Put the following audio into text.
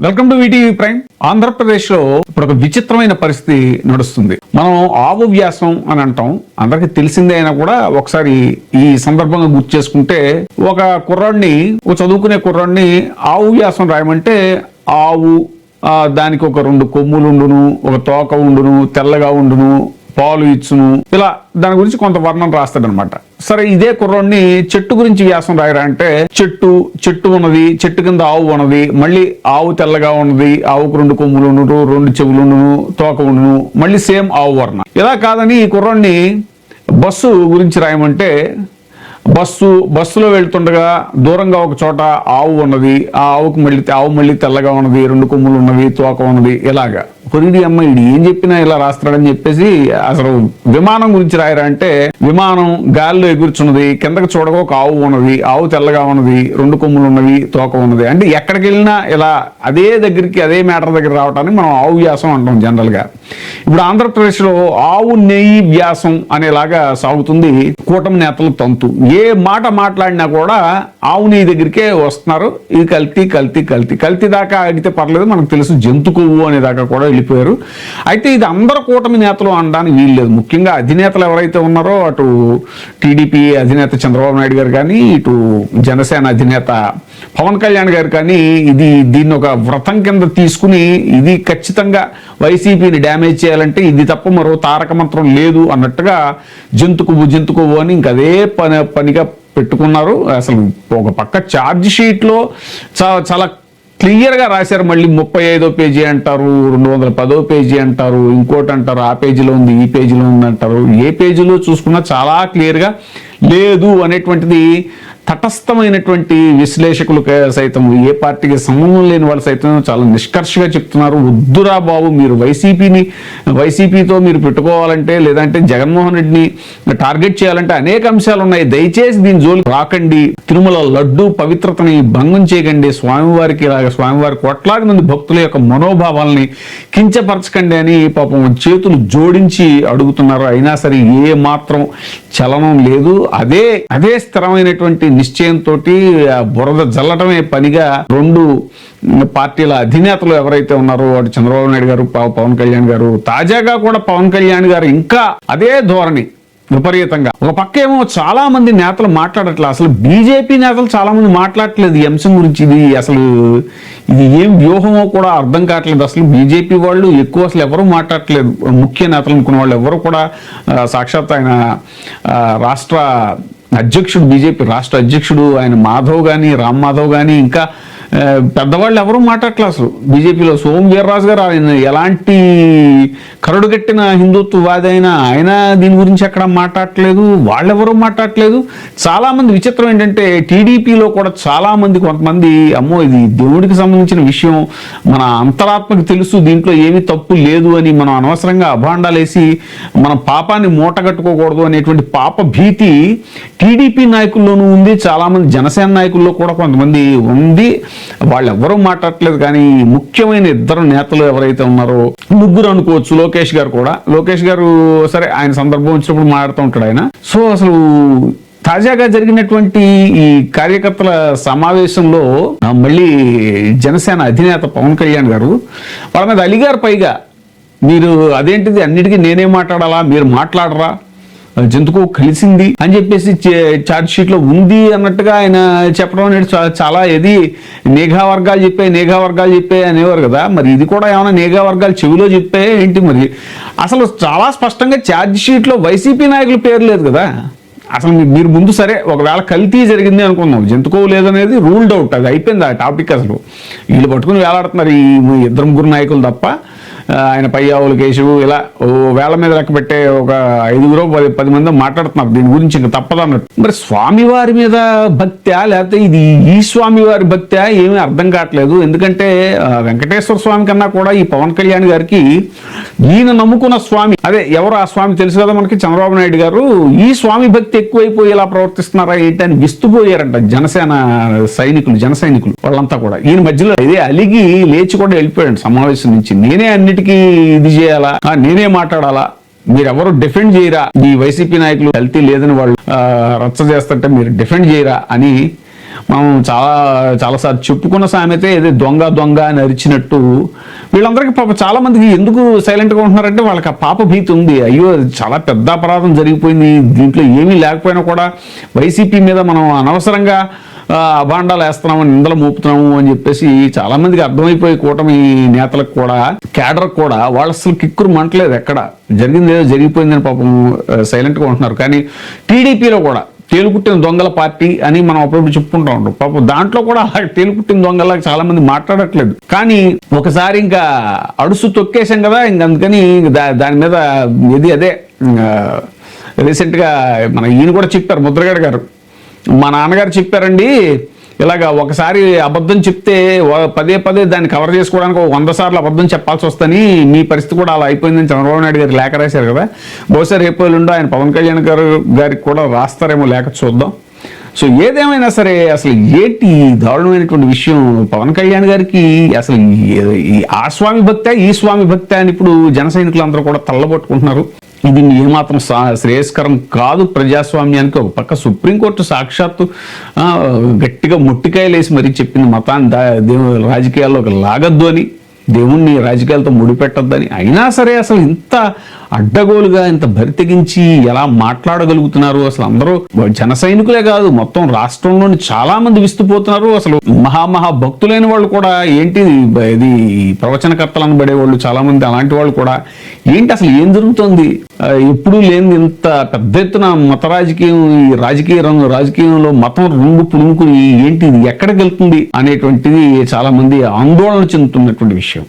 Welcome to VTV prime. Andhra Pradesh లో ఇప్పుడు ఒక విచిత్రమైన పరిస్థితి నడుస్తుంది. మనం ఆవు వ్యాసం అని అంటాం, అందరికి తెలిసిందే అయినా కూడా ఒకసారి ఈ సందర్భంగా గుర్తు చేసుకుంటే, ఒక కుర్రాడిని, ఒక చదువుకునే కుర్రాడిని ఆవు వ్యాసం రాయమంటే ఆవు దానికి ఒక 2 కొమ్ములు ఉండును, ఒక తోక ఉండును, తెల్లగా ఉండును, పాలు ఇచ్చును, ఇలా దాని గురించి కొంత వర్ణన రాస్తాడనమాట. సరే, ఇదే కుర్రోడిని చెట్టు గురించి వ్యాసం రాయరా అంటే చెట్టు ఉన్నది, చెట్టు కింద ఆవు ఉన్నది, మళ్ళీ ఆవు తెల్లగా ఉన్నది, ఆవుకు 2 కొమ్ములు ఉండును, 2 చెవులు ఉండును, తోక ఉండును, మళ్ళీ సేమ్ ఆవు వర్ణ. ఇలా కాదని ఈ కుర్రోడిని బస్సు గురించి రాయమంటే బస్సులో వెళ్తుండగా దూరంగా ఒక చోట ఆవు ఉన్నది, ఆ ఆవు మళ్ళీ తెల్లగా ఉన్నది, 2 కొమ్ములు ఉన్నది, తోక ఉన్నది, ఇలాగా. కొరిది అమ్మ ఇది ఏం చెప్పినా ఇలా రాస్తాడని చెప్పేసి అసలు విమానం గురించి రాయరా అంటే విమానం గాలిలో ఎగురుచున్నది, కిందకి చూడగా ఒక ఆవు ఉన్నది, ఆవు తెల్లగా ఉన్నది, 2 కొమ్ములు ఉన్నవి, తోక ఉన్నది. అంటే ఎక్కడికి వెళ్ళినా ఇలా అదే మ్యాటర్ దగ్గర రావటానికి మనం ఆవు వ్యాసం అంటాం జనరల్ గా. ఇప్పుడు ఆంధ్రప్రదేశ్ లో ఆవు నెయ్యి వ్యాసం అనేలాగా సాగుతుంది కూటమి నేతల తంతు. ఏ మాట మాట్లాడినా కూడా ఆవు నెయ్యి దగ్గరికే వస్తున్నారు. ఇది కల్తీ దాకా అడిగితే పర్లేదు, మనకు తెలుసు జంతు కొవ్వు అనే దాకా కూడా వెళ్ళిపోయారు. అయితే ఇది అందరు కూటమి నేతలు అనడానికి వీల్లేదు. ముఖ్యంగా అధినేతలు ఎవరైతే ఉన్నారో, అటు టీడీపీ అధినేత చంద్రబాబు నాయుడు గారు కానీ, ఇటు జనసేన అధినేత పవన్ కళ్యాణ్ గారు కానీ, దీన్ని ఒక వ్రతం కింద తీసుకుని ఇది ఖచ్చితంగా వైసీపీని డ్యామేజ్ చేయాలంటే ఇది తప్ప మరో తారక మంత్రం లేదు అన్నట్టుగా జంతు కొవ్వు అని ఇంకదే పనిగా పెట్టుకున్నారు. అసలు ఒక పక్క ఛార్జ్ షీట్లో చాలా క్లియర్గా రాశారు. మళ్ళీ 35వ పేజీ అంటారు, 210వ పేజీ అంటారు, ఇంకోటి అంటారు, ఆ పేజీలో ఉంది, ఈ పేజీలో ఉంది అంటారు. ఏ పేజీలో చూసుకున్నా చాలా క్లియర్గా లేదు అనేటువంటిది తటస్థమైనటువంటి విశ్లేషకులు సైతం, ఏ పార్టీకి సంబంధం లేని వాళ్ళు సైతం చాలా నిష్కర్షగా చెప్తున్నారు. వద్దురా బాబు, మీరు వైసీపీతో మీరు పెట్టుకోవాలంటే, లేదంటే జగన్మోహన్ రెడ్డిని టార్గెట్ చేయాలంటే అనేక అంశాలు ఉన్నాయి. దయచేసి దీని జోలికి రాకండి, తిరుమల లడ్డు పవిత్రతని భంగం చేయకండి, స్వామివారి కోట్లాది మంది భక్తుల యొక్క మనోభావాల్ని కించపరచకండి అని పాపం చేతులు జోడించి అడుగుతున్నారు. అయినా సరే ఏ మాత్రం చలనం లేదు. అదే స్థిరమైనటువంటి నిశ్చయంతో బురద జల్లటమే పనిగా 2 పార్టీల అధినేతలు ఎవరైతే ఉన్నారో, వాడు చంద్రబాబు నాయుడు గారు, పవన్ కళ్యాణ్ గారు, తాజాగా కూడా పవన్ కళ్యాణ్ గారు ఇంకా అదే ధోరణి విపరీతంగా. ఒక పక్క ఏమో చాలా మంది నేతలు మాట్లాడట్లేదు, అసలు బీజేపీ నేతలు చాలా మంది మాట్లాడట్లేదు ఈ అంశం గురించి. ఇది ఏం వ్యూహమో కూడా అర్థం కావట్లేదు. అసలు బీజేపీ వాళ్ళు ఎక్కువ అసలు ఎవరు మాట్లాడట్లేదు. ముఖ్య నేతలు అనుకున్న వాళ్ళు ఎవరు కూడా, సాక్షాత్ ఆయన రాష్ట్ర అధ్యక్షుడు, బీజేపీ రాష్ట్ర అధ్యక్షుడు ఆయన మాధవ్ కానీ, రామ్ మాధవ్ కానీ, ఇంకా పెద్దవాళ్ళు ఎవరు మాట్లాడట్లేదు అసలు బీజేపీలో. సోము వీర్రాజు గారు ఆయన ఎలాంటి కరడుగట్టిన హిందుత్వవాది అయినా ఆయన దీని గురించి ఎక్కడ మాట్లాడట్లేదు, వాళ్ళెవరూ మాట్లాడట్లేదు. చాలా మంది విచిత్రం ఏంటంటే టీడీపీలో కూడా చాలా మంది, కొంతమంది అమ్మో ఇది దేవుడికి సంబంధించిన విషయం, మన అంతరాత్మకు తెలుసు, దీంట్లో ఏమీ తప్పు లేదు అని మనం అనవసరంగా అభాండాలేసి మన పాపాన్ని మూటగట్టుకోకూడదు అనేటువంటి పాప భీతి టీడీపీ నాయకుల్లోనూ ఉంది, చాలా మంది జనసేన నాయకుల్లో కూడా కొంతమంది ఉంది. వాళ్ళు ఎవరూ మాట్లాడట్లేదు. కానీ ముఖ్యమైన 2 నేతలు ఎవరైతే ఉన్నారో, 3 అనుకోవచ్చు, లోకేష్ గారు సరే ఆయన సందర్భం వచ్చినప్పుడు మాట్లాడుతూ ఉంటాడు ఆయన. సో అసలు తాజాగా జరిగినటువంటి ఈ కార్యకర్తల సమావేశంలో మళ్ళీ జనసేన అధినేత పవన్ కళ్యాణ్ గారు వాళ్ళ మీద అలిగారు. పైగా మీరు అదేంటిది అన్నిటికీ నేనే మాట్లాడాలా, మీరు మాట్లాడరా, జంతుకు కలిసింది అని చెప్పేసి ఛార్జ్ షీట్ లో ఉంది అన్నట్టుగా ఆయన చెప్పడం అనేది చాలా నేగా వర్గాలు చెప్పే అనేవారు కదా. మరి ఇది కూడా ఏమైనా నేగా వర్గాలు చెవిలో చెప్పే ఏంటి? మరి అసలు చాలా స్పష్టంగా ఛార్జ్ షీట్ లో వైసీపీ నాయకుల పేరు లేదు కదా. అసలు మీరు ముందు సరే ఒకవేళ కల్తీ జరిగింది అనుకుందాం, జంతుకోవు లేదనేది రూల్డ్ అవుట్, అది అయిపోయింది ఆ టాపిక్. అసలు వీళ్ళు పట్టుకుని వేలాడుతున్నారు ఈ 2-3 నాయకులు తప్ప. ఆయన పయ్యావులు కేశవు ఇలా వేళ మీద లెక్క పెట్టే ఒక 5-10 మంది మాట్లాడుతున్నారు దీని గురించి, ఇంకా తప్పదన్నట్టు. మరి స్వామివారి మీద భక్త్యా లేకపోతే ఇది ఈ స్వామివారి భక్త్యా ఏమీ అర్థం కావట్లేదు. ఎందుకంటే వెంకటేశ్వర స్వామి కన్నా కూడా ఈ పవన్ కళ్యాణ్ గారికి ఈయన నమ్ముకున్న స్వామి, అదే ఎవరు ఆ స్వామి తెలుసు కదా మనకి, చంద్రబాబు నాయుడు గారు, ఈ స్వామి భక్తి ఎక్కువైపోయి ఇలా ప్రవర్తిస్తున్నారా ఏంటి అని విస్తుపోయారంట జన సైనికులు వాళ్ళంతా కూడా. ఈయన మధ్యలో అలిగి లేచి కూడా వెళ్ళిపోయాడు సమావేశం నుంచి. నేనే అన్నిటికీ ఇది చేయాలా, నేనే మాట్లాడాలా, మీరెవరు డిఫెండ్ చేయరా, ఈ వైసీపీ నాయకులు కల్తీ లేదని వాళ్ళు రచ్చ చేస్తుంటే మీరు డిఫెండ్ చేయరా అని మనం చాలాసార్లు చెప్పుకున్న సామెతే ఏదో దొంగ దొంగ అని అరిచినట్టు వీళ్ళందరికీ పాప చాలా మందికి ఎందుకు సైలెంట్గా ఉంటున్నారంటే వాళ్ళకి ఆ పాప భీతి ఉంది. అయ్యో చాలా పెద్ద అపరాధం జరిగిపోయింది, దీంట్లో ఏమీ లేకపోయినా కూడా వైసీపీ మీద మనం అనవసరంగా అభాండాలు వేస్తున్నాము, నిందలు మోపుతున్నాము అని చెప్పేసి చాలా మందికి అర్థమైపోయి కూటమి నేతలకు కూడా క్యాడర్ కూడా వాళ్ళు అసలు కిక్కురు మంటలేదు, ఎక్కడ జరిగింది ఏదో జరిగిపోయిందని పాపం సైలెంట్గా ఉంటున్నారు. కానీ టీడీపీలో కూడా తేలుకుట్టిన దొంగల పార్టీ అని మనం అప్పుడప్పుడు చెప్పుకుంటూ ఉంటాం. పాపం దాంట్లో కూడా తేలుకుట్టిన దొంగల చాలా మంది మాట్లాడట్లేదు. కానీ ఒకసారి ఇంకా అడుసు తొక్కేశాం కదా, ఇంక అందుకని దాని మీద అదే రీసెంట్గా మన ఈయన కూడా చెప్పారు, ముద్రగడ గారు, మా నాన్నగారు చెప్పారండి ఇలాగా ఒకసారి అబద్ధం చెప్తే పదే పదే దాన్ని కవర్ చేసుకోవడానికి 100 సార్లు అబద్ధం చెప్పాల్సి వస్తుందని, మీ పరిస్థితి కూడా అలా అయిపోయిందని చంద్రబాబు నాయుడు గారు లేఖ రాశారు కదా. బహుశా రేపు ఎల్లుండో ఆయన పవన్ కళ్యాణ్ గారికి కూడా రాస్తారేమో లేఖ, చూద్దాం. సో ఏదేమైనా సరే అసలు ఏంటి దారుణమైనటువంటి విషయం, పవన్ కళ్యాణ్ గారికి అసలు ఆ స్వామి భక్త ఈ స్వామి భక్త అని ఇప్పుడు జన సైనికులందరూ కూడా తల్లబట్టుకుంటున్నారు. ఇది ఏమాత్రం శ్రేయస్కరం కాదు ప్రజాస్వామ్యానికి. ఒక పక్క సుప్రీంకోర్టు సాక్షాత్తు గట్టిగా మొట్టికాయలు వేసి మరీ చెప్పింది మతాన్ని రాజకీయాల్లోకి లాగద్దు అని, దేవుణ్ణి రాజకీయాలతో ముడిపెట్టద్దని. అయినా సరే అసలు ఇంత అడ్డగోలుగా ఇంత బరితెగించి ఎలా మాట్లాడగలుగుతున్నారు? అసలు అందరూ జన సైనికులే కాదు, మొత్తం రాష్ట్రంలోని చాలా మంది విస్తుపోతున్నారు. అసలు మహా భక్తులైన వాళ్ళు కూడా ఏంటి ఇది ప్రవచనకర్తలు అనబడే వాళ్ళు చాలా మంది, అలాంటి వాళ్ళు కూడా ఏంటి అసలు ఏం జరుగుతుంది, ఎప్పుడూ లేని ఇంత పెద్ద ఎత్తున మత రాజకీయం, ఈ రాజకీయంలో మతం రంగు పులుముకుని ఏంటి ఇది ఎక్కడికి వెళ్తుంది అనేటువంటిది చాలా మంది ఆందోళన చెందుతున్నటువంటి విషయం.